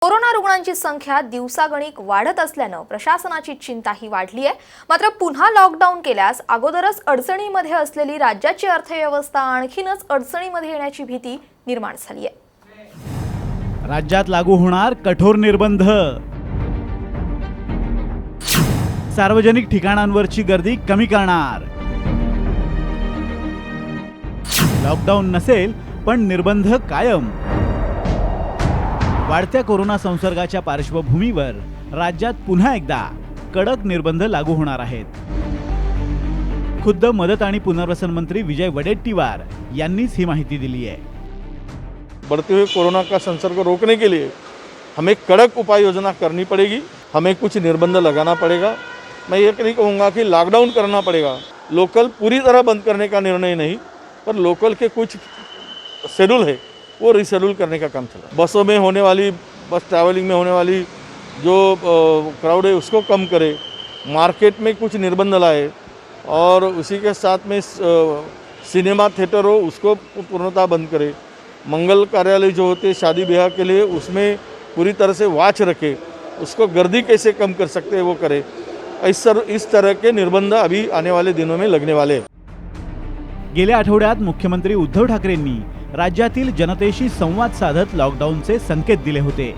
Corona रुग्णांची संख्या दिवसागणिक वाढत असल्याने प्रशासनाची चिंताही वाढली आहे। मात्र पुन्हा लॉकडाऊन केल्यास अगोदरच अडचणीमध्ये असलेली राज्याची अर्थव्यवस्था आणखीनच अडचणीमध्ये येण्याची भीती निर्माण झाली आहे। राज्यात लागू होणार कठोर निर्बंध, सार्वजनिक ठिकाणांवरची गर्दी कमी करणार, लॉकडाऊन नसेल पण निर्बंध कायम। वाढत्या कोरोना संसर्गाच्या पार्श्वभूमीवर राज्यात पुन्हा एकदा कडक निर्बंध लागू होणार आहेत। खुद्द मदत आणि पुनर्वसन मंत्री विजय वडेट्टीवार यांनीच ही माहिती दिली आहे। बढ़ते हुए कोरोना का संसर्ग को रोकने के लिए हमें कड़क उपाय योजना करनी पड़ेगी, हमें कुछ निर्बंध लगाना पड़ेगा। मैं ये नहीं कहूँगा कि लॉकडाउन करना पड़ेगा, लोकल पूरी तरह बंद करने का निर्णय नहीं, पर लोकल के कुछ शेड्यूल है वो रिशेड्यूल करने का काम चला। बसों में होने वाली, बस ट्रैवलिंग में होने वाली जो क्राउड है उसको कम करे, मार्केट में कुछ निर्बंध लाए और उसी के साथ में सिनेमा थिएटर हो उसको पूर्णतः बंद करे। मंगल कार्यालय जो होते शादी ब्याह के लिए उसमें पूरी तरह से वॉच रखे, उसको गर्दी कैसे कम कर सकते हैं वो करे। इस तरह के निर्बंध अभी आने वाले दिनों में लगने वाले हैं। गेल्या आठवड्यात मुख्यमंत्री उद्धव ठाकरेंनी राज्यातील जनतेशी संवाद साधत लॉकडाऊनचे संकेत दिले होते।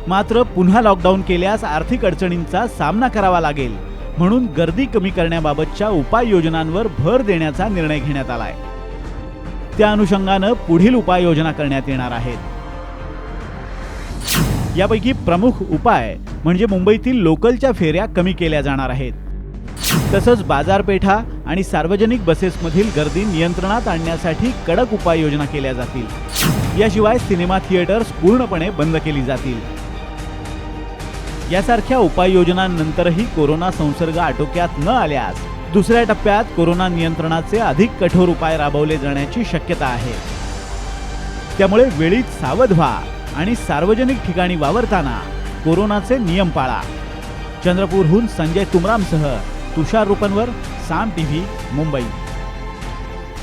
मात्र पुन्हा लॉकडाऊन केल्यास आर्थिक अडचणींचा सामना करावा लागेल, म्हणून गर्दी कमी करण्याबाबतच्या उपाययोजनांवर भर देण्याचा निर्णय घेण्यात आलाय। त्या अनुषंगाने पुढील उपाययोजना करण्यात येणार आहेत। यापैकी प्रमुख उपाय म्हणजे मुंबईतील लोकलच्या फेऱ्या कमी केल्या जाणार आहेत। तसंच बाजारपेठा आणि सार्वजनिक बसेसमधील गर्दी नियंत्रणात आणण्यासाठी कडक उपाययोजना केल्या जातील। याशिवाय सिनेमा थिएटर्स पूर्णपणे बंद केली जातील। यासारख्या उपाययोजनांनंतरही कोरोना संसर्ग आटोक्यात न आल्यास दुसऱ्या टप्प्यात कोरोना नियंत्रणाचे अधिक कठोर उपाय राबवले जाण्याची शक्यता आहे। त्यामुळे वेळीच सावध व्हा आणि सार्वजनिक ठिकाणी वावरताना कोरोनाचे नियम पाळा। चंद्रपूरहून संजय तुमरामसह तुषार रुपनवर, साम टीव्ही, मुंबई।